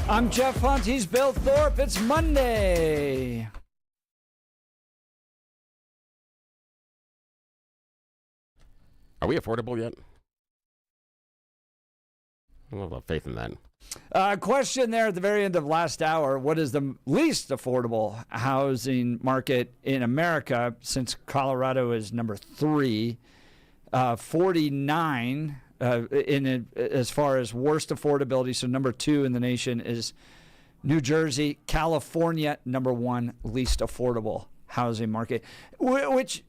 I'm Jeff Hunt. He's Bill Thorpe. It's Monday. Are we affordable yet? I don't have a lot of faith in that. Question there at the very end of last hour. What is the least affordable housing market in America, since Colorado is number 3? 49 as far as worst affordability. So number 2 in the nation is New Jersey. California, number 1 least affordable housing market, which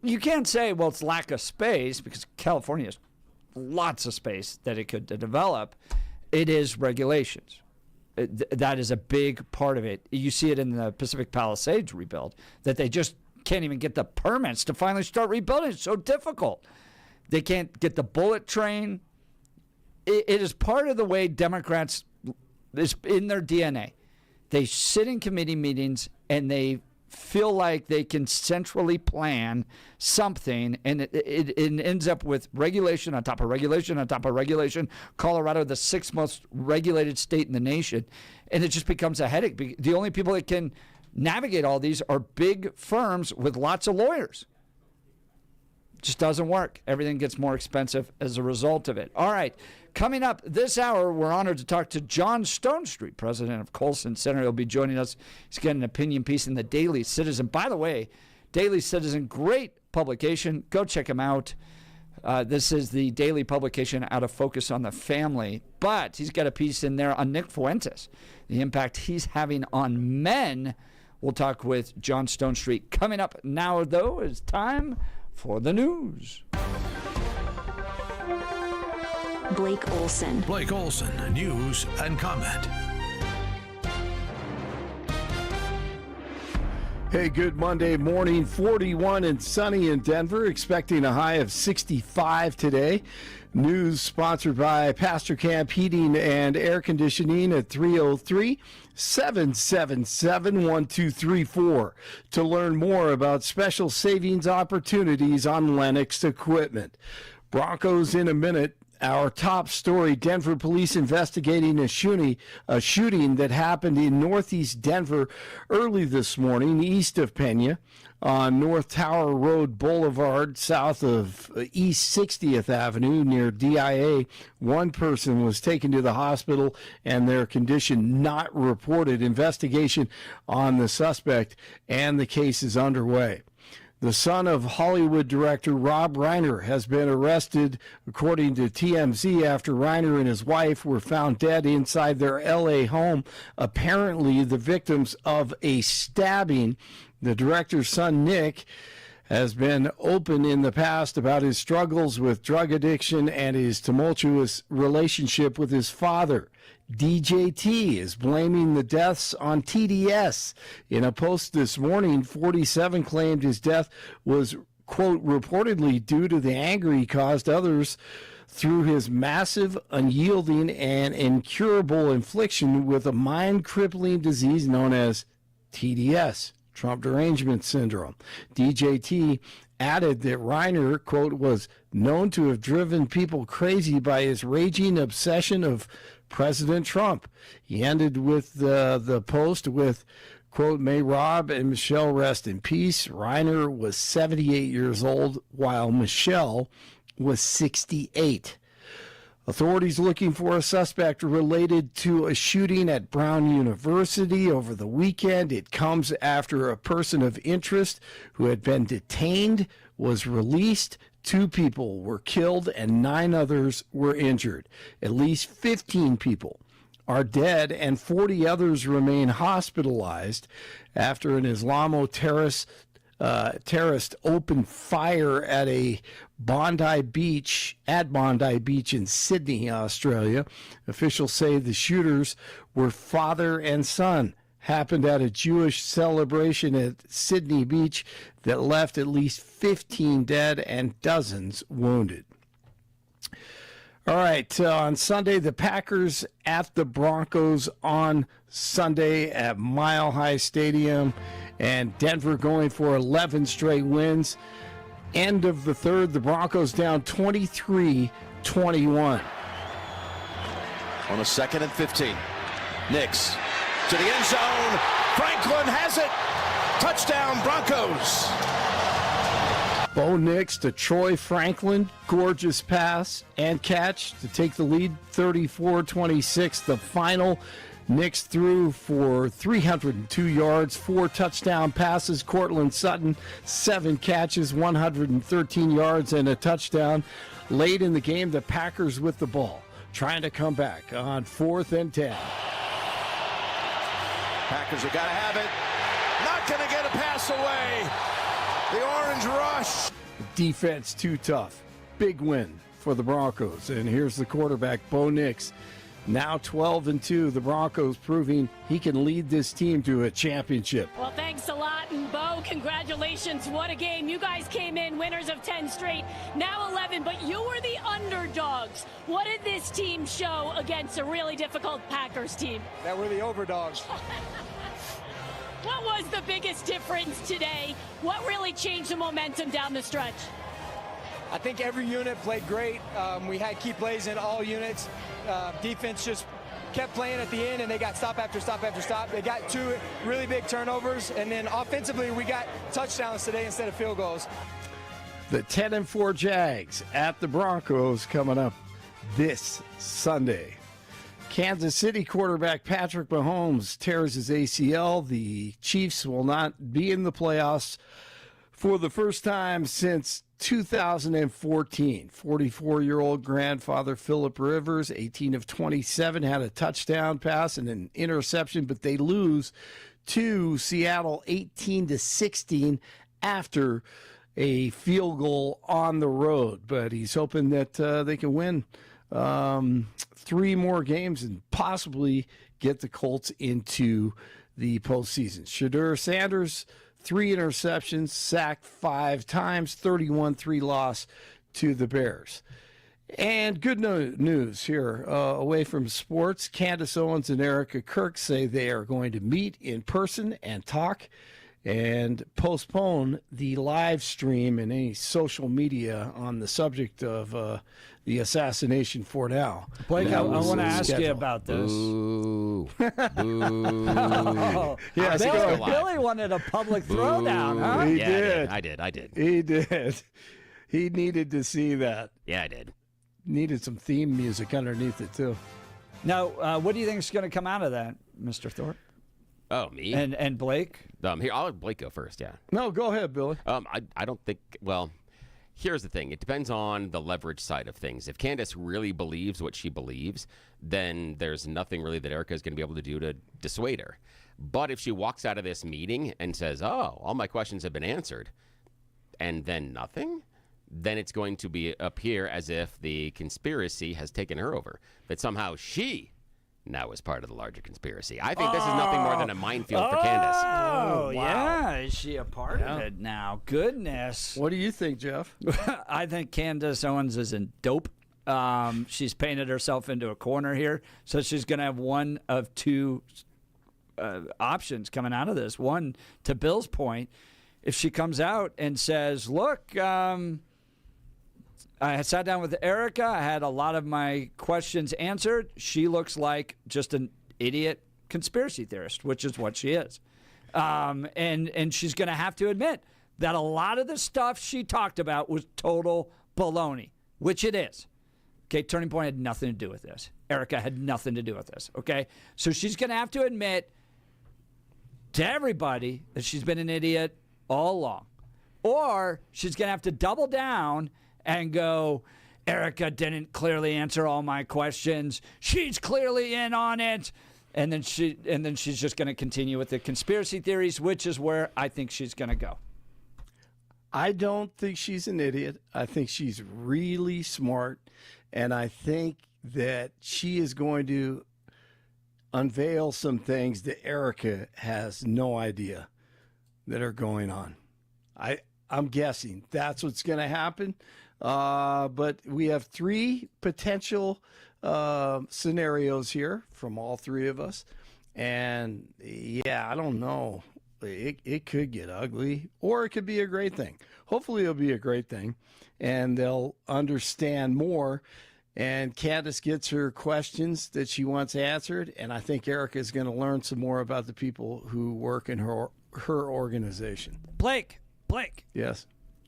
you can't say, well, it's lack of space, because California has lots of space that it could develop. It is regulations. That is a big part of it. You see it in the Pacific Palisades rebuild, that they just can't even get the permits to finally start rebuilding. It's so difficult. They can't get the bullet train. It is part of the way Democrats, is in their DNA. They sit in committee meetings and they feel like they can centrally plan something, and it ends up with regulation on top of regulation on top of regulation. Colorado, the 6th most regulated state in the nation, and it just becomes a headache. The only people that can navigate all these are big firms with lots of lawyers. It just doesn't work. Everything gets more expensive as a result of it. All right. Coming up this hour, we're honored to talk to John Stonestreet, president of Colson Center. He'll be joining us. He's got an opinion piece in the Daily Citizen. By the way, Daily Citizen, great publication. Go check him out. This is the daily publication out of Focus on the Family. But he's got a piece in there on Nick Fuentes, the impact he's having on men. We'll talk with John Stonestreet. Coming up now, though, is time for the news. Blake Olson. Blake Olson, news and comment. Hey, good Monday morning. 41 and sunny in Denver, expecting a high of 65 today. News sponsored by Pastor Camp Heating and Air Conditioning at 303-777-1234 to learn more about special savings opportunities on Lennox equipment. Broncos in a minute. Our top story, Denver police investigating a shooting that happened in northeast Denver early this morning, east of Pena, on North Tower Road Boulevard, south of East 60th Avenue near DIA. One person was taken to the hospital and their condition not reported. Investigation on the suspect and the case is underway. The son of Hollywood director Rob Reiner has been arrested, according to TMZ, after Reiner and his wife were found dead inside their L.A. home, apparently the victims of a stabbing. The director's son, Nick, has been open in the past about his struggles with drug addiction and his tumultuous relationship with his father. DJT is blaming the deaths on TDS. In a post this morning, 47 claimed his death was, quote, reportedly due to the anger he caused others through his massive, unyielding, and incurable infliction with a mind-crippling disease known as TDS, Trump Derangement Syndrome. DJT added that Reiner, quote, was known to have driven people crazy by his raging obsession of President Trump. He ended with the post with, quote, may Rob and Michelle rest in peace. Reiner was 78 years old, while Michelle was 68. Authorities looking for a suspect related to a shooting at Brown University over the weekend. It comes after a person of interest who had been detained was released. 2 people were killed and 9 others were injured. At least 15 people are dead and 40 others remain hospitalized after an Islamo-terrorist opened fire at Bondi Beach in Sydney, Australia. Officials say the shooters were father and son. Happened at a Jewish celebration at Sydney Beach that left at least 15 dead and dozens wounded. All right, on Sunday, the Packers at the Broncos on Sunday at Mile High Stadium, and Denver going for 11 straight wins. End of the third, the Broncos down 23-21. On a 2nd and 15. Nix to the end zone. Franklin has it. Touchdown, Broncos. Bo Nix to Troy Franklin. Gorgeous pass and catch to take the lead 34-26. The final. Nix threw for 302 yards, 4 touchdown passes. Cortland Sutton, 7 catches, 113 yards, and a touchdown. Late in the game, the Packers with the ball, trying to come back on 4th and 10. Packers have got to have it. Not going to get a pass away. The Orange Rush. Defense too tough. Big win for the Broncos. And here's the quarterback, Bo Nix. Now 12-2, the Broncos proving he can lead this team to a championship. Well, thanks a lot, and Bo, congratulations. What a game. You guys came in winners of 10 straight, now 11, but you were the underdogs. What did this team show against a really difficult Packers team? That we're the overdogs. What was the biggest difference today? What really changed the momentum down the stretch? I think every unit played great. We had key plays in all units. Defense just kept playing at the end, and they got stop after stop after stop. They got 2 really big turnovers, and then offensively we got touchdowns today instead of field goals. The 10-4 Jags at the Broncos coming up this Sunday. Kansas City quarterback Patrick Mahomes tears his ACL. The Chiefs will not be in the playoffs for the first time since 2014. 44-year-old grandfather Phillip Rivers, 18 of 27, had a touchdown pass and an interception, but they lose to Seattle 18-16 after a field goal on the road. But he's hoping that they can win 3 more games and possibly get the Colts into the postseason. Shadur Sanders, 3 interceptions, sacked 5 times, 31-3 loss to the Bears. And good news here, away from sports. Candace Owens and Erica Kirk say they are going to meet in person and talk and postpone the live stream and any social media on the subject of the assassination for now. Blake, I want to ask you about this. Boo. Boo. Yes, Billy wanted a public throwdown, huh? He Yeah, did. I did. He did. He needed to see that. Yeah, I did. Needed some theme music underneath it, too. Now, what do you think is going to come out of that, Mr. Thorpe? Oh, me? And Blake? Here, I'll let Blake go first, yeah. No, go ahead, Billy. I don't think, well, here's the thing. It depends on the leverage side of things. If Candace really believes what she believes, then there's nothing really that Erica is going to be able to do to dissuade her. But if she walks out of this meeting and says, oh, all my questions have been answered, and then nothing, then it's going to appear as if the conspiracy has taken her over. That somehow she now is part of the larger conspiracy. I think this is nothing more than a minefield for Candace. Oh, wow. Yeah. Is she a part of it now? Goodness. What do you think, Jeff? I think Candace Owens is in dope. She's painted herself into a corner here. So she's going to have one of 2 options coming out of this. One, to Bill's point, if she comes out and says, look, I had sat down with Erica. I had a lot of my questions answered. She looks like just an idiot conspiracy theorist, which is what she is. And she's going to have to admit that a lot of the stuff she talked about was total baloney, which it is. Okay, Turning Point had nothing to do with this. Erica had nothing to do with this, okay? So she's going to have to admit to everybody that she's been an idiot all along. Or she's going to have to double down and go, Erica didn't clearly answer all my questions. She's clearly in on it. And then she's just going to continue with the conspiracy theories, which is where I think she's going to go. I don't think she's an idiot. I think she's really smart. And I think that she is going to unveil some things that Erica has no idea that are going on. I'm guessing that's what's going to happen. But we have 3 potential scenarios here from all 3 of us. And, yeah, I don't know. It could get ugly, or it could be a great thing. Hopefully it'll be a great thing, and they'll understand more and Candace gets her questions that she wants answered, and I think Erica is going to learn some more about the people who work in her organization. Blake. Yes.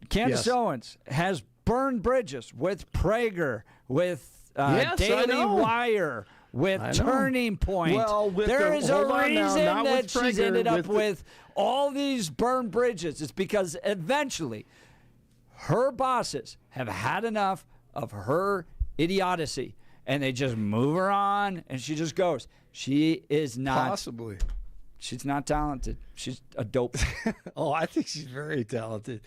Candace Yes. Owens has burned bridges with Prager, with Yes, I Daily know. Wire, with I know. Turning Point. Well, with there the- is a hold on now, reason not that with she's Prager, ended up with the- with all these burned bridges. It's because eventually her bosses have had enough of her idiocy, and they just move her on, and she just goes. She is not. Possibly. She's not talented. She's a dope. Oh, I think she's very talented.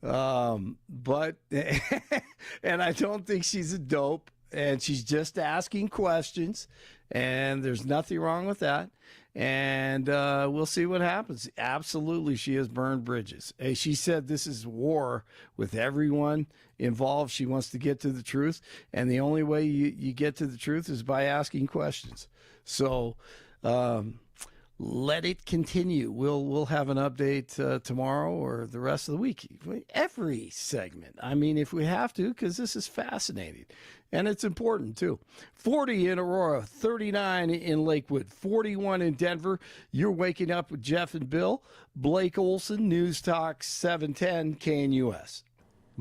But and I don't think she's a dope, and she's just asking questions, and there's nothing wrong with that. And we'll see what happens. Absolutely, she has burned bridges. Hey, she said this is war with everyone involved. She wants to get to the truth, and the only way you get to the truth is by asking questions. So let it continue. We'll have an update tomorrow or the rest of the week. Every segment. I mean, if we have to, because this is fascinating. And it's important, too. 40 in Aurora, 39 in Lakewood, 41 in Denver. You're waking up with Jeff and Bill. Blake Olson, News Talk 710 KNUS.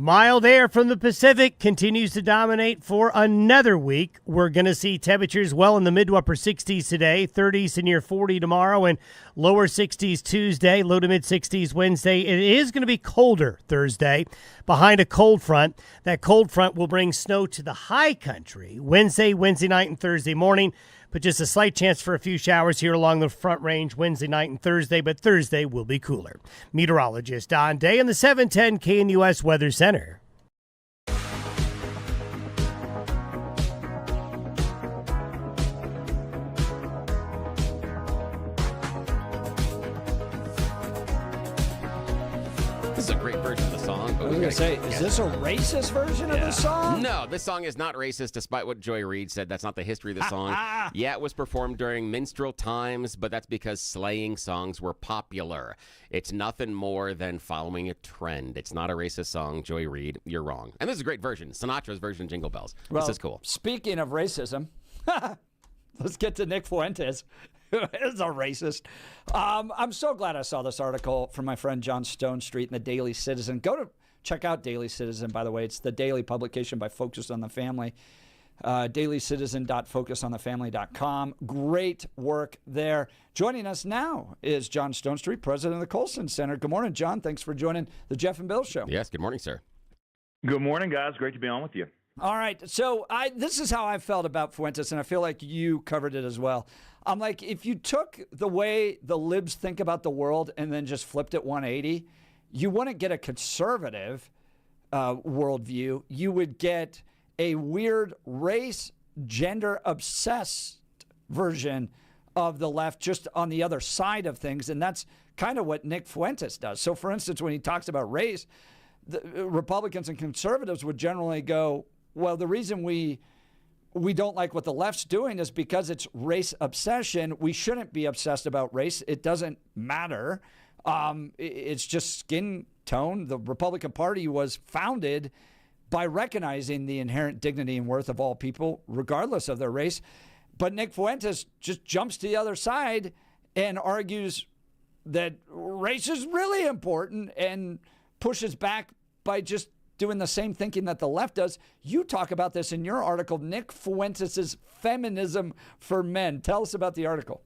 Mild air from the Pacific continues to dominate for another week. We're going to see temperatures well in the mid to upper 60s today, 30s to near 40 tomorrow, and lower 60s Tuesday, low to mid 60s Wednesday. It is going to be colder Thursday behind a cold front. That cold front will bring snow to the high country Wednesday night, and Thursday morning. But just a slight chance for a few showers here along the Front Range Wednesday night and Thursday, but Thursday will be cooler. Meteorologist Don Day in the 710 KNUS Weather Center. This is a great version of the song. But I was going to say, is this a racist version of the song? No, this song is not racist, despite what Joy Reid said. That's not the history of the song. Yeah, it was performed during minstrel times, but that's because slaying songs were popular. It's nothing more than following a trend. It's not a racist song, Joy Reid. You're wrong. And this is a great version. Sinatra's version of Jingle Bells. Well, this is cool. Speaking of racism, let's get to Nick Fuentes, who is a racist. I'm so glad I saw this article from my friend John Stonestreet in the Daily Citizen. Check out Daily Citizen, by the way. It's the daily publication by Focus on the Family. dailycitizen.focusonthefamily.com. Great work there. Joining us now is John Stonestreet, president of the Colson Center. Good morning, John. Thanks for joining the Jeff and Bill Show. Yes, good morning, sir. Good morning, guys. Great to be on with you. All right. So this is how I felt about Fuentes, and I feel like you covered it as well. I'm like, if you took the way the libs think about the world and then just flipped it 180, you wouldn't get a conservative worldview. You would get a weird race, gender-obsessed version of the left just on the other side of things, and that's kind of what Nick Fuentes does. So, for instance, when he talks about race, the Republicans and conservatives would generally go, well, the reason we don't like what the left's doing is because it's race obsession. We shouldn't be obsessed about race. It doesn't matter. It's just skin tone. The Republican Party was founded by recognizing the inherent dignity and worth of all people, regardless of their race. But Nick Fuentes just jumps to the other side and argues that race is really important and pushes back by just doing the same thinking that the left does. You talk about this in your article, Nick Fuentes' Feminism for Men. Tell us about the article.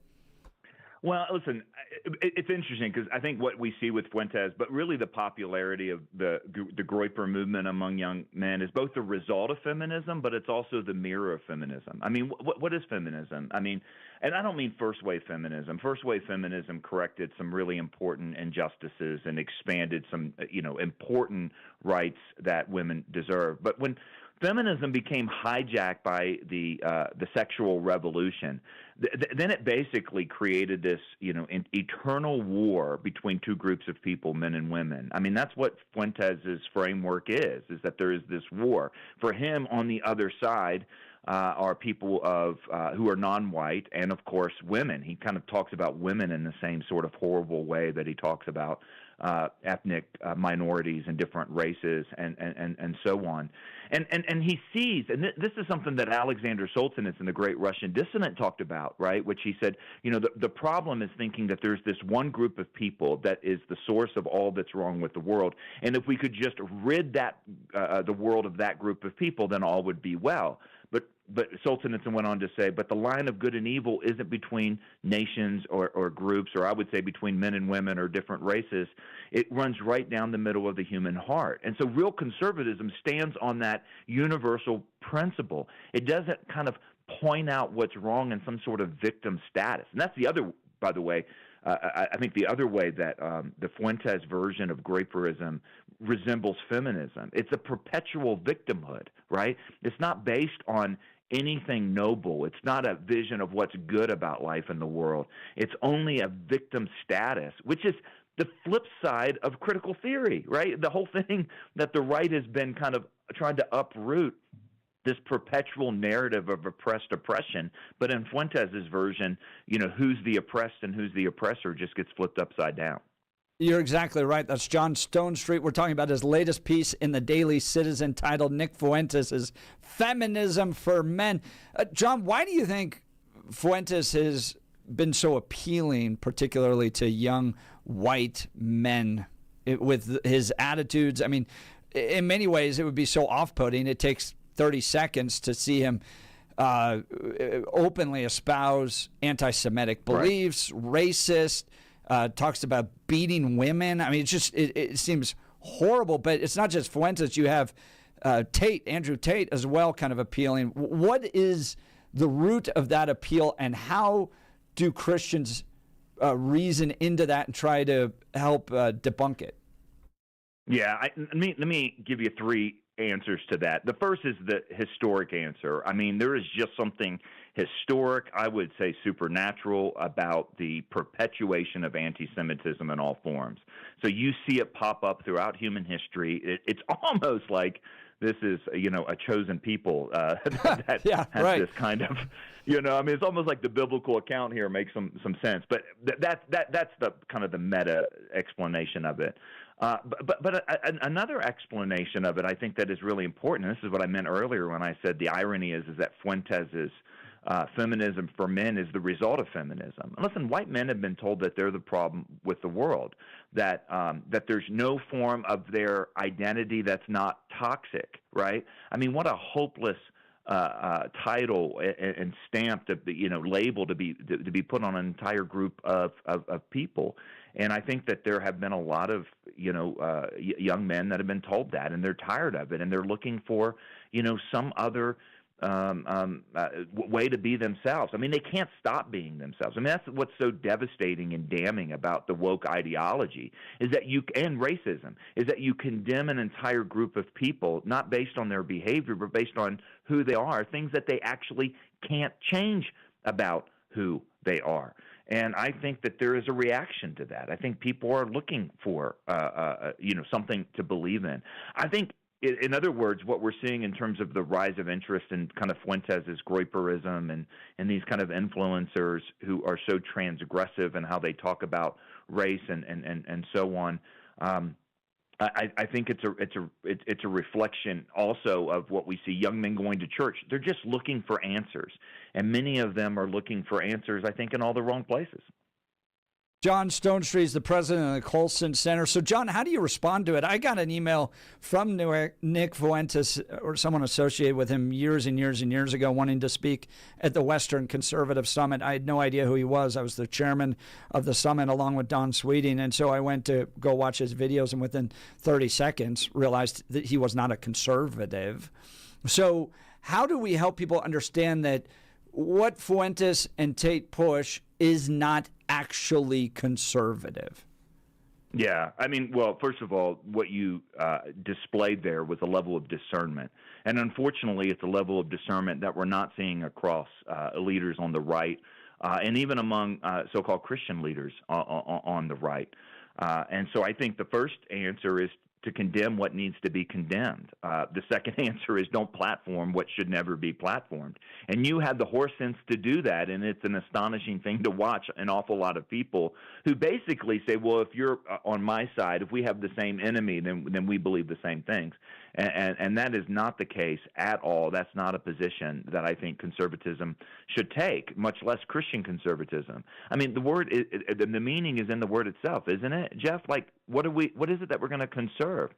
Well, listen, it's interesting because I think what we see with Fuentes, but really the popularity of the Groyper movement among young men is both the result of feminism, but it's also the mirror of feminism. I mean, what is feminism? I mean, and I don't mean first-wave feminism. First-wave feminism corrected some really important injustices and expanded some, important rights that women deserve. But when feminism became hijacked by the sexual revolution, then it basically created this, eternal war between two groups of people, men and women. I mean, that's what Fuentes' framework is that there is this war. For him, on the other side are people who are non-white and, of course, women. He kind of talks about women in the same sort of horrible way that he talks about ethnic minorities and different races and so on. And he sees, and this is something that Alexander Solzhenitsyn in The Great Russian Dissident talked about, right? Which he said, the problem is thinking that there's this one group of people that is the source of all that's wrong with the world. And if we could just rid the world of that group of people, then all would be well. But Solzhenitsyn went on to say, but the line of good and evil isn't between nations or groups, or I would say between men and women or different races. It runs right down the middle of the human heart. And so real conservatism stands on that universal principle. It doesn't kind of point out what's wrong in some sort of victim status. And that's the other, by the way, I think the other way that the Fuentes version of Groyperism resembles feminism. It's a perpetual victimhood, right? It's not based on anything noble. It's not a vision of what's good about life in the world. It's only a victim status, which is the flip side of critical theory, right? The whole thing that the right has been kind of trying to uproot, this perpetual narrative of oppressed oppression. But in Fuentes' version, who's the oppressed and who's the oppressor just gets flipped upside down. You're exactly right. That's John Stonestreet. We're talking about his latest piece in the Daily Citizen titled Nick Fuentes is Feminism for Men. John, why do you think Fuentes has been so appealing, particularly to young white men with his attitudes? I mean, in many ways, it would be so off-putting. It takes 30 seconds to see him openly espouse anti-Semitic beliefs, racist, talks about beating women. I mean, it seems horrible, but it's not just Fuentes. You have Andrew Tate as well, kind of appealing. What is the root of that appeal, and how do Christians reason into that and try to help debunk it? Yeah, let me give you three answers to that. The first is the historic answer. I mean, there is just something historic, I would say supernatural, about the perpetuation of anti-Semitism in all forms. So you see it pop up throughout human history. It's almost like this is, a chosen people that has this kind of, I mean, it's almost like the biblical account here makes some sense. But that's the kind of the meta explanation of it. But another explanation of it, I think, that is really important, and this is what I meant earlier when I said the irony is that Fuentes' feminism for men is the result of feminism. And listen, white men have been told that they're the problem with the world, that there's no form of their identity that's not toxic, right? I mean, what a hopeless title and stamp, label to be put on an entire group of people. And I think that there have been a lot of, young men that have been told that, and they're tired of it, and they're looking for, some other way to be themselves. I mean, they can't stop being themselves. I mean, that's what's so devastating and damning about the woke ideology and racism, is that you condemn an entire group of people, not based on their behavior, but based on who they are, things that they actually can't change about who they are. And I think that there is a reaction to that. I think people are looking for, something to believe in. I think, in other words, what we're seeing in terms of the rise of interest in kind of Fuentes' Groyperism and these kind of influencers who are so transgressive in how they talk about race and so on. I think it's a reflection also of what we see young men going to church. They're just looking for answers, and many of them are looking for answers, I think, in all the wrong places. John Stonestreet is the president of the Colson Center. So, John, how do you respond to it? I got an email from Nick Fuentes, or someone associated with him years and years and years ago, wanting to speak at the Western Conservative Summit. I had no idea who he was. I was the chairman of the summit along with Don Sweeting. And so I went to go watch his videos, and within 30 seconds realized that he was not a conservative. So how do we help people understand that what Fuentes and Tate push is not actually conservative? Yeah, I mean, well, first of all, what you displayed there was a level of discernment. And unfortunately, it's a level of discernment that we're not seeing across leaders on the right and even among so-called Christian leaders on the right. And so I think the first answer is to condemn what needs to be condemned. The second answer is don't platform what should never be platformed. And you had the horse sense to do that, and it's an astonishing thing to watch an awful lot of people who basically say, well, if you're on my side, if we have the same enemy, then we believe the same things. And that is not the case at all. That's not a position that I think conservatism should take, much less Christian conservatism. I mean, the word, the meaning is in the word itself, isn't it, Jeff? Like, what is it that we're going to conserve?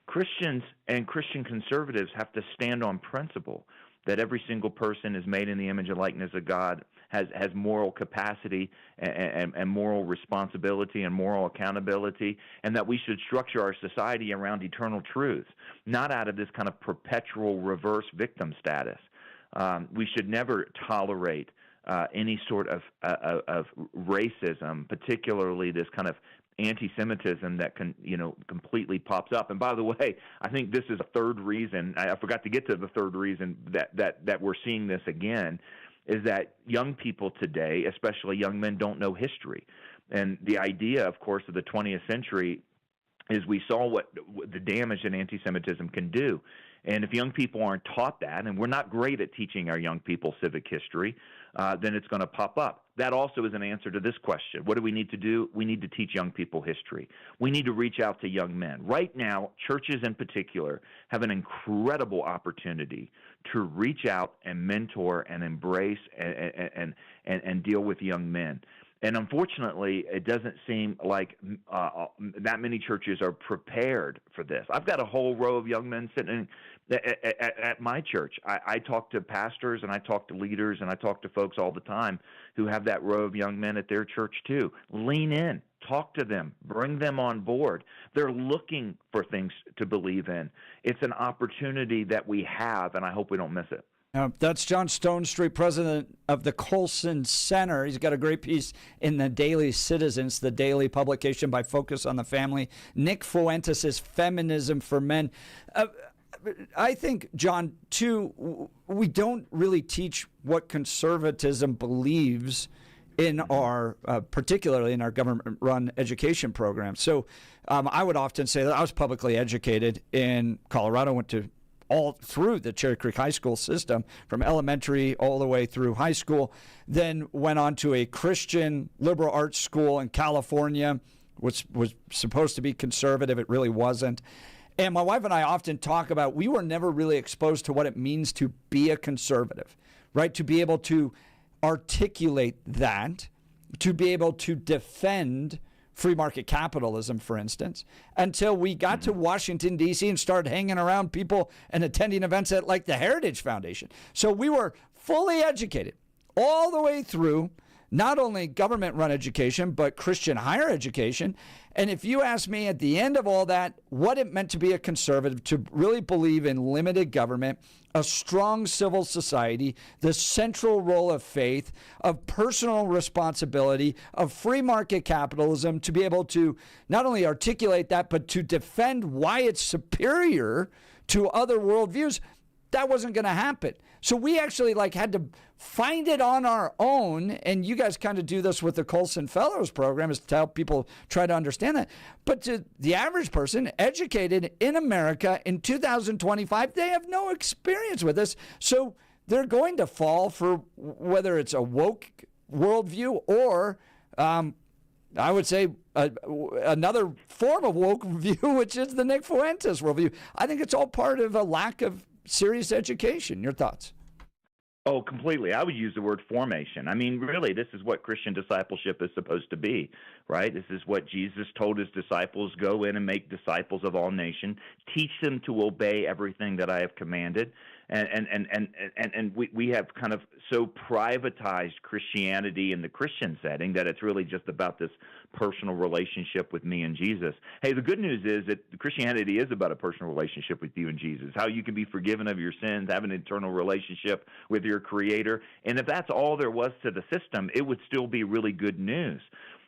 Christians and Christian conservatives have to stand on principle that every single person is made in the image and likeness of God, has moral capacity and moral responsibility and moral accountability, and that we should structure our society around eternal truths, not out of this kind of perpetual reverse victim status. We should never tolerate any sort of racism, particularly this kind of anti-Semitism that completely pops up. And by the way, I think this is a third reason. I forgot to get to the third reason that we're seeing this again, is that young people today, especially young men, don't know history. And the idea, of course, of the 20th century is we saw what the damage that anti-Semitism can do. And if young people aren't taught that, and we're not great at teaching our young people civic history, then it's going to pop up. That also is an answer to this question. What do we need to do? We need to teach young people history. We need to reach out to young men. Right now, churches in particular have an incredible opportunity to reach out and mentor and embrace and deal with young men. And unfortunately, it doesn't seem like that many churches are prepared for this. I've got a whole row of young men sitting at my church. I talk to pastors and I talk to leaders and I talk to folks all the time who have that row of young men at their church too. Lean in, talk to them, bring them on board. They're looking for things to believe in. It's an opportunity that we have, and I hope we don't miss it. That's John Stonestreet, president of the Colson Center. He's got a great piece in the Daily Citizen, the daily publication by Focus on the Family. Nick Fuentes is Feminism for Men. I think, John, too, we don't really teach what conservatism believes in our, particularly in our government-run education program. So I would often say that I was publicly educated in Colorado, went to all through the Cherry Creek High School system, from elementary all the way through high school, then went on to a Christian liberal arts school in California, which was supposed to be conservative. It really wasn't. And my wife and I often talk about, we were never really exposed to what it means to be a conservative, right? To be able to articulate that, to be able to defend free market capitalism, for instance, until we got to Washington, D.C. and started hanging around people and attending events at like the Heritage Foundation. So we were fully educated all the way through, not only government-run education, but Christian higher education. And if you ask me at the end of all that, what it meant to be a conservative, to really believe in limited government, a strong civil society, the central role of faith, of personal responsibility, of free market capitalism, to be able to not only articulate that, but to defend why it's superior to other worldviews, that wasn't going to happen. So we actually had to find it on our own, and you guys kind of do this with the Colson Fellows program, is to help people try to understand that. But to the average person educated in America in 2025, they have no experience with this. So they're going to fall for whether it's a woke worldview or I would say another form of woke view, which is the Nick Fuentes worldview. I think it's all part of a lack of serious education. Your thoughts? Oh, completely. I would use the word formation. I mean, really, this is what Christian discipleship is supposed to be, right? This is what Jesus told his disciples: go in and make disciples of all nations, teach them to obey everything that I have commanded. And we have kind of so privatized Christianity in the Christian setting that it's really just about this personal relationship with me and Jesus. Hey, the good news is that Christianity is about a personal relationship with you and Jesus, how you can be forgiven of your sins, have an eternal relationship with your Creator. And if that's all there was to the system, it would still be really good news.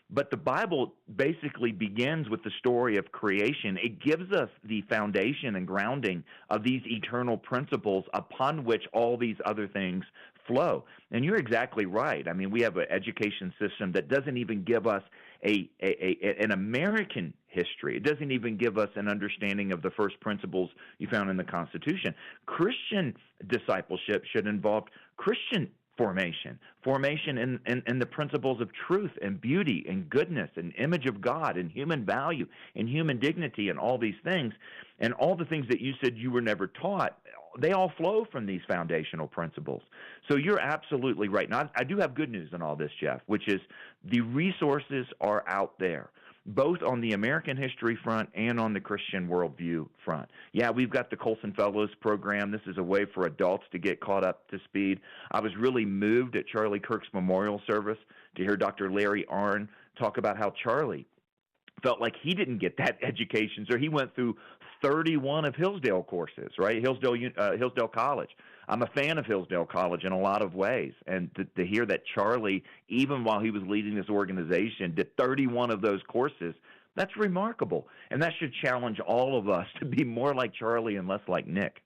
But the Bible basically begins with the story of creation. It gives us the foundation and grounding of these eternal principles upon which all these other things flow. And you're exactly right. I mean, we have an education system that doesn't even give us an American history. It doesn't even give us an understanding of the first principles you found in the Constitution. Christian discipleship should involve Christian formation in the principles of truth and beauty and goodness and image of God and human value and human dignity and all these things. And all the things that you said you were never taught, they all flow from these foundational principles. So you're absolutely right. Now, I do have good news in all this, Jeff, which is the resources are out there, both on the American history front and on the Christian worldview front. Yeah, we've got the Colson Fellows program. This is a way for adults to get caught up to speed. I was really moved at Charlie Kirk's memorial service to hear Dr. Larry Arnn talk about how Charlie felt like he didn't get that education, so he went through 31 of Hillsdale courses, right? Hillsdale College. I'm a fan of Hillsdale College in a lot of ways, and to hear that Charlie, even while he was leading this organization, did 31 of those courses, that's remarkable. And that should challenge all of us to be more like Charlie and less like Nick.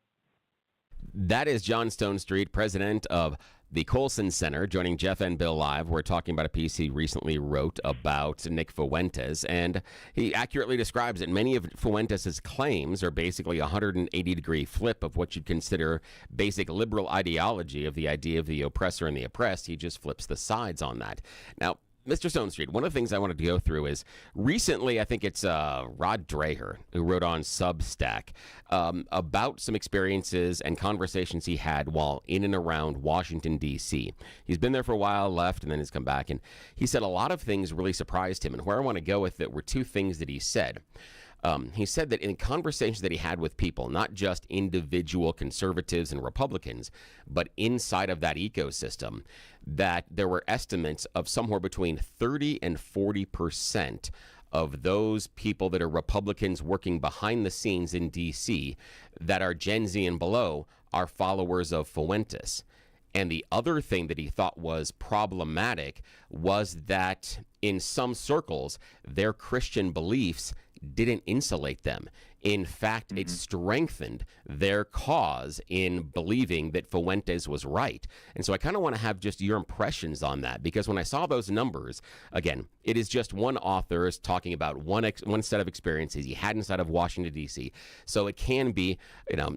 That is John Stonestreet, president of the Colson Center, joining Jeff and Bill live. We're talking about a piece he recently wrote about Nick Fuentes, and he accurately describes it. Many of Fuentes' claims are basically a 180-degree flip of what you'd consider basic liberal ideology of the idea of the oppressor and the oppressed. He just flips the sides on that. Now, Mr. Stonestreet, one of the things I wanted to go through is recently, I think it's Rod Dreher, who wrote on Substack about some experiences and conversations he had while in and around Washington, D.C. He's been there for a while, left, and then he's come back. And he said a lot of things really surprised him. And where I want to go with it were two things that he said. He said that in conversations that he had with people, not just individual conservatives and Republicans, but inside of that ecosystem, that there were estimates of somewhere between 30 and 40% of those people that are Republicans working behind the scenes in D.C. that are Gen Z and below are followers of Fuentes. And the other thing that he thought was problematic was that in some circles, their Christian beliefs didn't insulate them. In fact, it strengthened their cause in believing that Fuentes was right. And so I kind of want to have just your impressions on that, because when I saw those numbers, again, it is just one author is talking about one set of experiences he had inside of Washington, D.C. So it can be,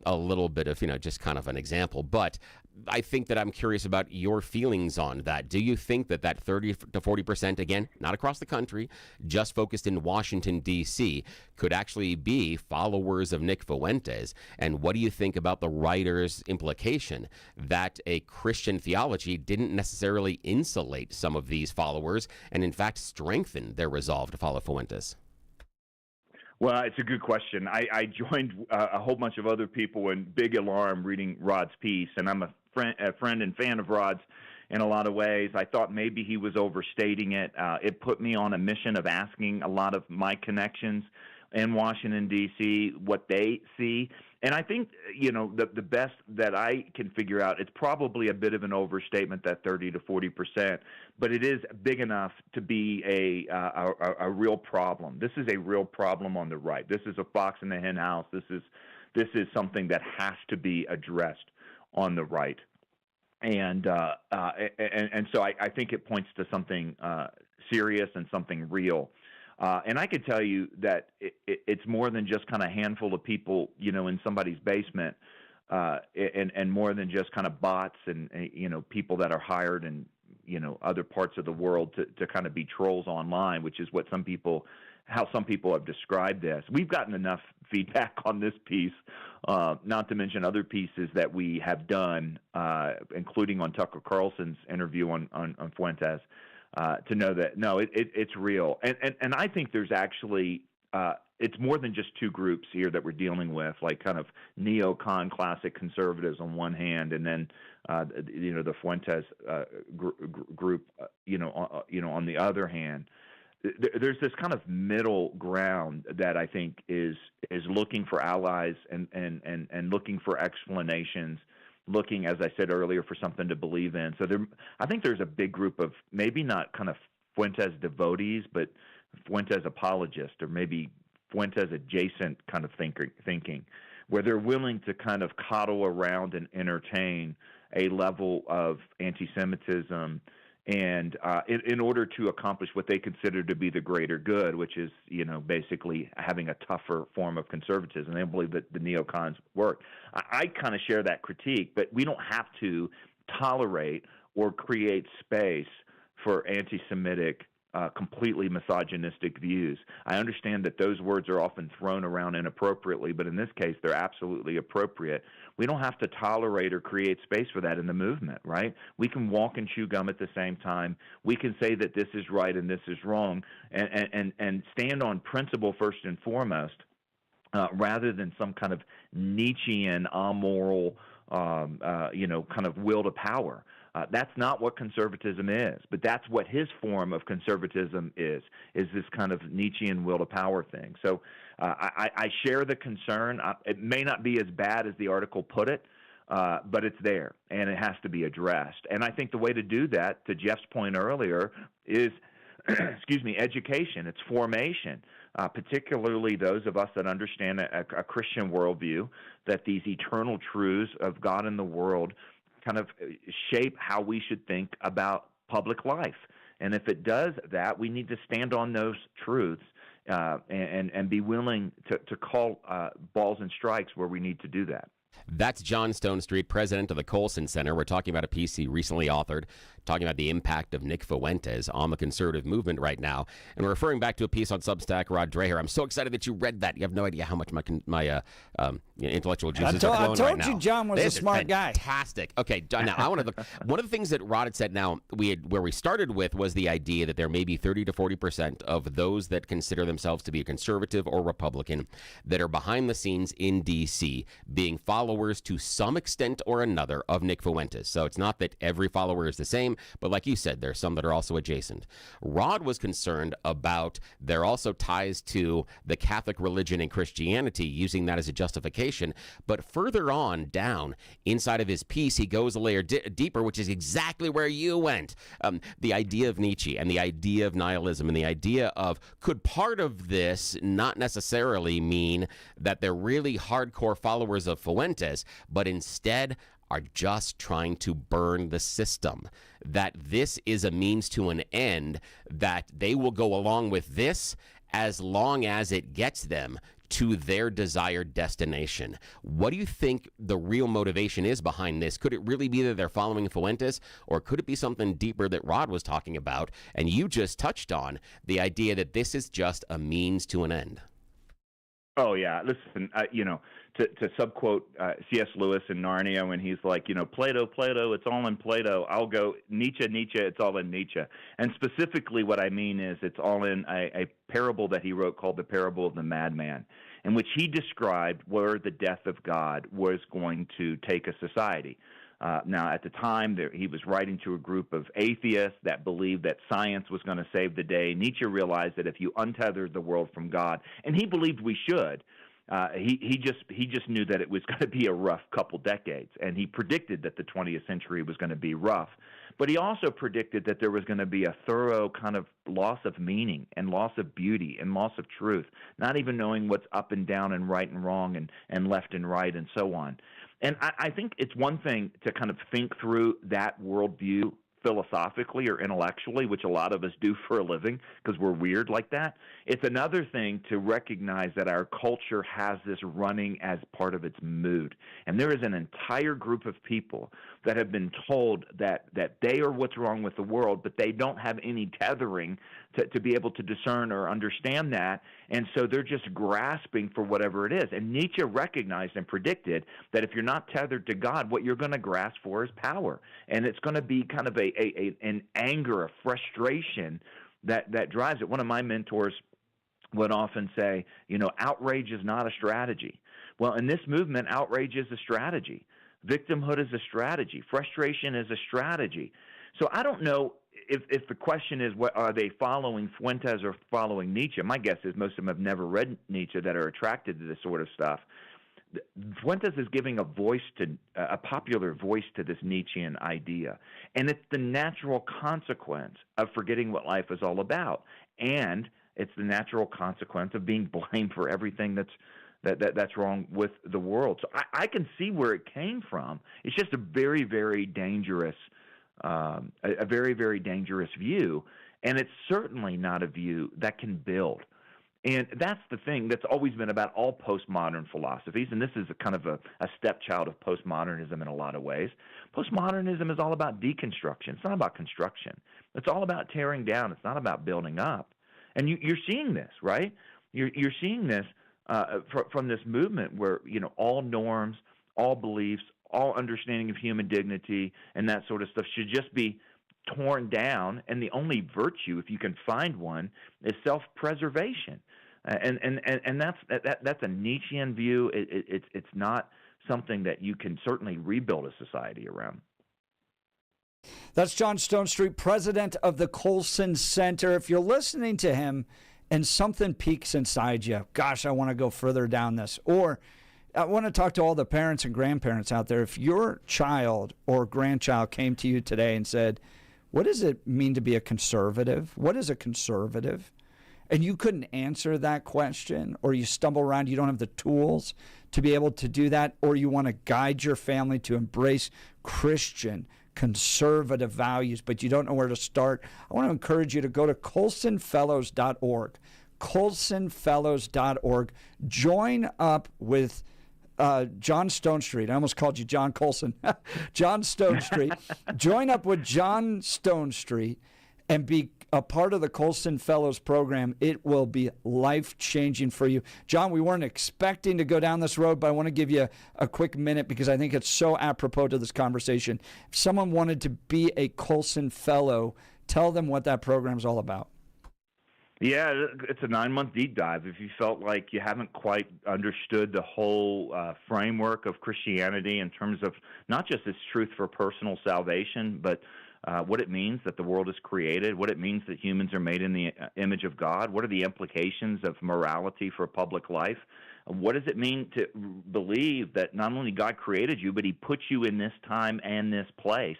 a little bit of, just kind of an example. But I think that I'm curious about your feelings on that. Do you think that 30 to 40%, again, not across the country, just focused in Washington, D.C., could actually be followers of Nick Fuentes? And what do you think about the writer's implication that a Christian theology didn't necessarily insulate some of these followers and, in fact, strengthen their resolve to follow Fuentes? Well, it's a good question. I joined a whole bunch of other people in big alarm reading Rod's piece, and I'm a friend and fan of Rod's in a lot of ways. I thought maybe he was overstating it. It put me on a mission of asking a lot of my connections in Washington, D.C., what they see. And I think, the best that I can figure out, it's probably a bit of an overstatement, that 30 to 40%, but it is big enough to be a real problem. This is a real problem on the right. This is a fox in the hen house. This is something that has to be addressed on the right. And so I think it points to something serious and something real. And I could tell you that it's more than just kind of a handful of people, in somebody's basement, and more than just kind of bots and, people that are hired in, other parts of the world to kind of be trolls online, which is what how some people have described this. We've gotten enough feedback on this piece, not to mention other pieces that we have done, including on Tucker Carlson's interview on Fuentes, to know that, no, it's real. And I think there's actually, it's more than just two groups here that we're dealing with, like kind of neocon classic conservatives on one hand, and then, the Fuentes group, on the other hand. There's this kind of middle ground that I think is looking for allies and looking for explanations, looking, as I said earlier, for something to believe in. So I think there's a big group of maybe not kind of Fuentes devotees, but Fuentes apologists, or maybe Fuentes adjacent kind of thinking, where they're willing to kind of coddle around and entertain a level of anti-Semitism And in order to accomplish what they consider to be the greater good, which is, basically having a tougher form of conservatism. They don't believe that the neocons work. I kind of share that critique, but we don't have to tolerate or create space for anti-Semitic, completely misogynistic views. I understand that those words are often thrown around inappropriately, but in this case, they're absolutely appropriate. We don't have to tolerate or create space for that in the movement, right? We can walk and chew gum at the same time. We can say that this is right and this is wrong, and stand on principle first and foremost, rather than some kind of Nietzschean, amoral, kind of will to power. That's not what conservatism is, but that's what his form of conservatism is this kind of Nietzschean will to power thing. So I share the concern. It may not be as bad as the article put it, but it's there, and it has to be addressed. And I think the way to do that, to Jeff's point earlier, is education. It's formation, particularly those of us that understand a Christian worldview, that these eternal truths of God and the world kind of shape how we should think about public life. And if it does that, we need to stand on those truths and be willing to call balls and strikes where we need to do that. That's John Stonestreet, president of the Colson Center. We're talking about a piece he recently authored, talking about the impact of Nick Fuentes on the conservative movement right now. And we're referring back to a piece on Substack, Rod Dreher. I'm so excited that you read that. You have no idea how much my intellectual juices are flowing right now. I told you John was a smart guy. Fantastic. Okay, John, now I want to look. One of the things that Rod had said now, where we started with was the idea that there may be 30 to 40% of those that consider themselves to be a conservative or Republican that are behind the scenes in D.C. being followers to some extent or another of Nick Fuentes. So it's not that every follower is the same, but like you said, there's some that are also adjacent. Rod was concerned about there also ties to the Catholic religion and Christianity, using that as a justification. But further on down inside of his piece, he goes a layer deeper, which is exactly where you went. The idea of Nietzsche and the idea of nihilism and the idea of, could part of this not necessarily mean that they're really hardcore followers of Fuentes, but instead are just trying to burn the system, that this is a means to an end, that they will go along with this as long as it gets them to their desired destination. What do you think the real motivation is behind this? Could it really be that they're following Fuentes, or could it be something deeper that Rod was talking about and you just touched on, the idea that this is just a means to an end? Oh, yeah. Listen, to subquote C.S. Lewis in Narnia when he's like, Plato, it's all in Plato. I'll go Nietzsche, it's all in Nietzsche. And specifically what I mean is it's all in a parable that he wrote called The Parable of the Madman, in which he described where the death of God was going to take a society. Now, at the time, he was writing to a group of atheists that believed that science was going to save the day. Nietzsche realized that if you untethered the world from God, and he believed we should, he just knew that it was going to be a rough couple decades, and he predicted that the 20th century was going to be rough. But he also predicted that there was going to be a thorough kind of loss of meaning and loss of beauty and loss of truth, not even knowing what's up and down and right and wrong and left and right and so on. And I think it's one thing to kind of think through that worldview philosophically or intellectually, which a lot of us do for a living because we're weird like that. It's another thing to recognize that our culture has this running as part of its mood. And there is an entire group of people that have been told that they are what's wrong with the world, but they don't have any tethering to be able to discern or understand that. And so they're just grasping for whatever it is. And Nietzsche recognized and predicted that if you're not tethered to God, what you're going to grasp for is power. And it's going to be kind of an anger, a frustration that drives it. One of my mentors would often say, outrage is not a strategy. Well, in this movement, outrage is a strategy. Victimhood is a strategy. Frustration is a strategy. So I don't know if the question is, what are they following Fuentes or following Nietzsche? My guess is most of them have never read Nietzsche that are attracted to this sort of stuff. Fuentes is giving a popular voice to this Nietzschean idea, and it's the natural consequence of forgetting what life is all about, and it's the natural consequence of being blamed for everything that's wrong with the world. So I can see where it came from. It's just a very, very dangerous a very, very dangerous view. And it's certainly not a view that can build. And that's the thing that's always been about all postmodern philosophies, and this is a kind of a stepchild of postmodernism in a lot of ways. Postmodernism is all about deconstruction. It's not about construction. It's all about tearing down. It's not about building up. And you're seeing this, right? You're seeing this from this movement where, all norms, all beliefs, all understanding of human dignity and that sort of stuff should just be torn down, and the only virtue, if you can find one, is self-preservation. And that's a Nietzschean view. It's not something that you can certainly rebuild a society around. That's John Stonestreet, president of the Colson Center. If you're listening to him and something peaks inside you, gosh, I want to go further down this, or I want to talk to all the parents and grandparents out there. If your child or grandchild came to you today and said, what does it mean to be a conservative? What is a conservative? And you couldn't answer that question, or you stumble around, you don't have the tools to be able to do that, or you want to guide your family to embrace Christian conservative values, but you don't know where to start, I want to encourage you to go to colsonfellows.org. colsonfellows.org. Join up with John Stonestreet. I almost called you John Colson. John Stonestreet. Join up with John Stonestreet and be a part of the Colson Fellows program. It will be life-changing for you. John, we weren't expecting to go down this road, but I want to give you a quick minute because I think it's so apropos to this conversation. If someone wanted to be a Colson Fellow, tell them what that program's all about. Yeah, it's a 9-month deep dive. If you felt like you haven't quite understood the whole framework of Christianity in terms of not just its truth for personal salvation, but what it means that the world is created, what it means that humans are made in the image of God, what are the implications of morality for public life, what does it mean to believe that not only God created you, but he put you in this time and this place.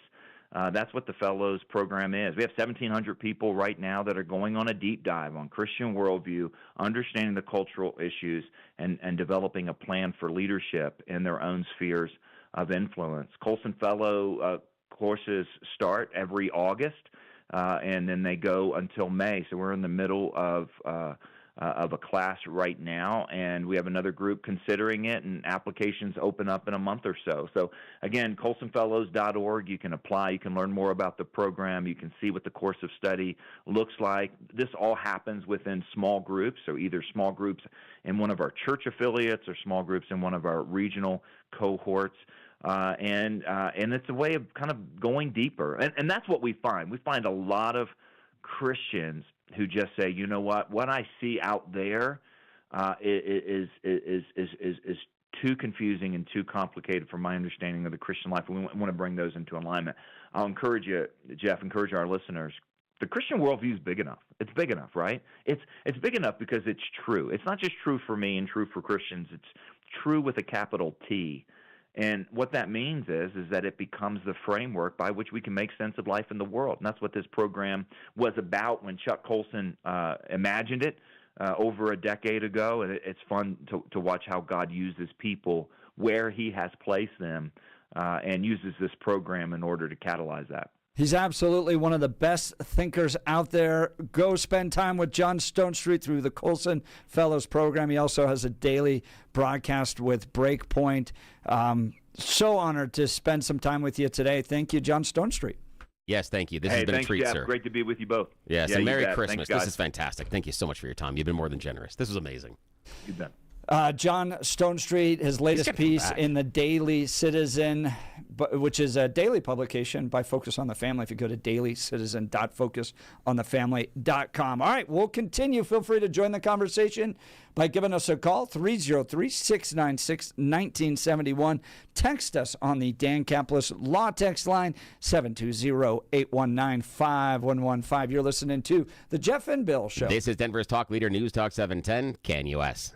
That's what the Fellows program is. We have 1,700 people right now that are going on a deep dive on Christian worldview, understanding the cultural issues, and developing a plan for leadership in their own spheres of influence. Colson Fellow courses start every August, and then they go until May. So we're in the middle of a class right now, and we have another group considering it, and applications open up in a month or so. So again, colsonfellows.org, you can apply, you can learn more about the program, you can see what the course of study looks like. This all happens within small groups, so either small groups in one of our church affiliates or small groups in one of our regional cohorts. And it's a way of kind of going deeper. And that's what we find. We find a lot of Christians who just say, you know what I see out there is too confusing and too complicated for my understanding of the Christian life. We want to bring those into alignment. I'll encourage you, Jeff, encourage our listeners. The Christian worldview is big enough. It's big enough, right? It's big enough because it's true. It's not just true for me and true for Christians. It's true with a capital T. And what that means is that it becomes the framework by which we can make sense of life in the world. And that's what this program was about when Chuck Colson imagined it over a decade ago. And it's fun to watch how God uses people where he has placed them and uses this program in order to catalyze that. He's absolutely one of the best thinkers out there. Go spend time with John Stonestreet through the Colson Fellows program. He also has a daily broadcast with Breakpoint. So honored to spend some time with you today. Thank you, John Stonestreet. Yes, thank you. This has been a treat, Jeff. sir. Great to be with you both. Yes, yeah, and Merry bet. Christmas. Thanks, this is fantastic. Thank you so much for your time. You've been more than generous. This was amazing. You bet. John Stonestreet, his latest piece in the Daily Citizen, which is a daily publication by Focus on the Family. If you go to dailycitizen.focusonthefamily.com. All right, we'll continue. Feel free to join the conversation by giving us a call, 303-696-1971. Text us on the Dan Caplis Law Text line, 720-819-5115. You're listening to The Jeff and Bill Show. This is Denver's Talk Leader News Talk 710, CanUS.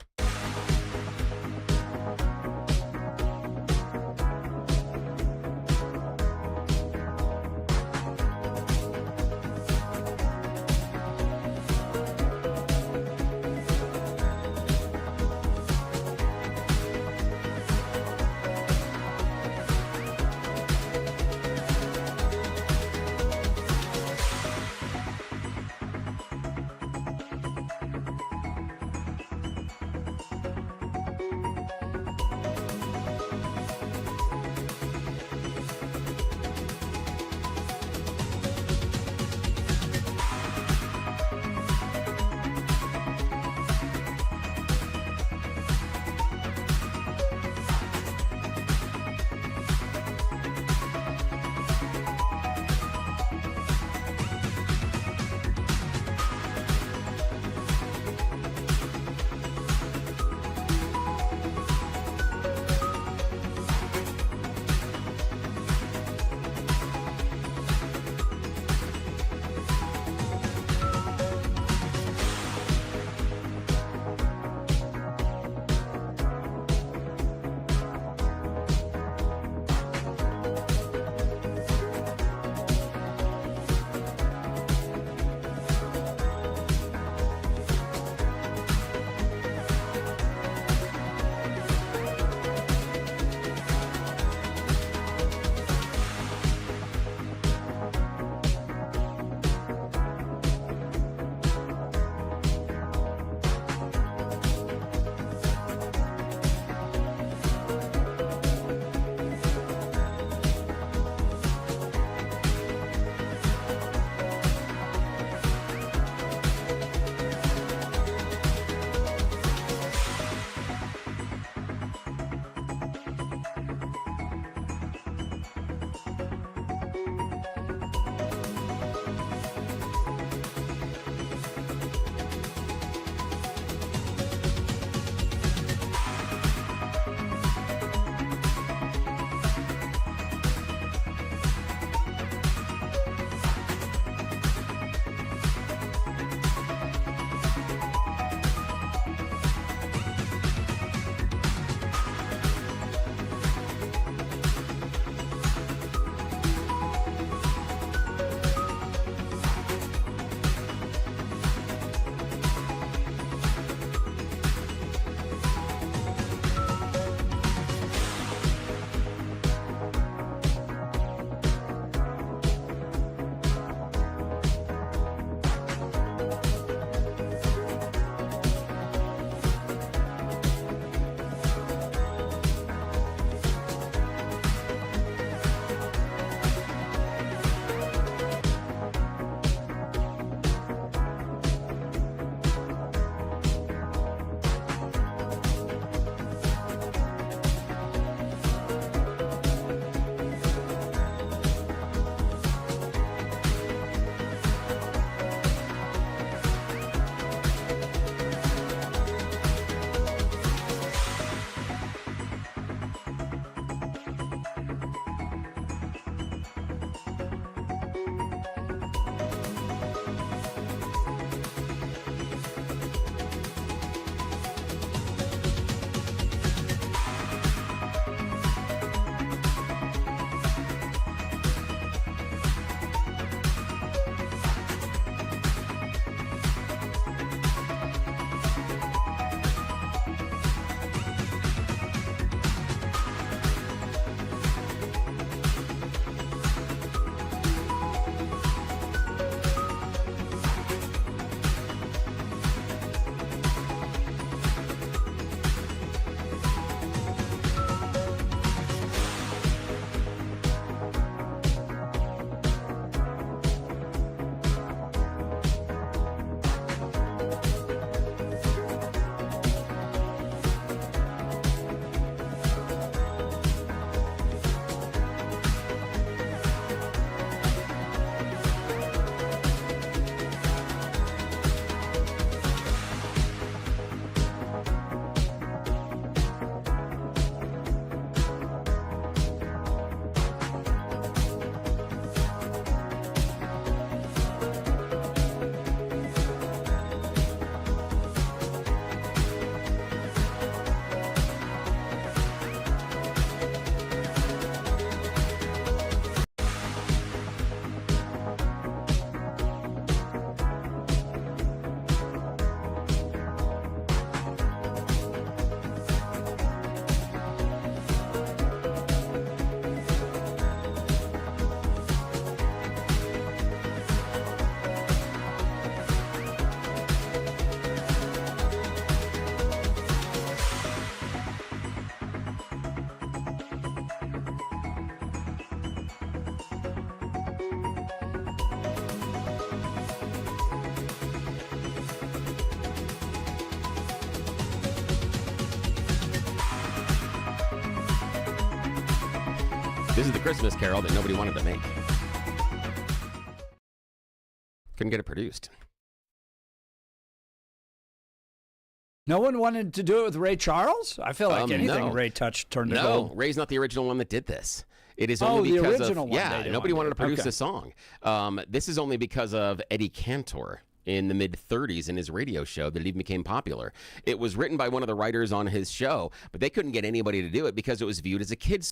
This is the Christmas Carol that nobody wanted to make. Couldn't get it produced. No one wanted to do it with Ray Charles? I feel like anything no. Ray touched turned to No, gold. Ray's not the original one that did this. It is only the because original of one yeah. they Nobody wanted to produce okay. this song. This is only because of Eddie Cantor in the mid 30s in his radio show that it even became popular. It was written by one of the writers on his show, but they couldn't get anybody to do it because it was viewed as a kid's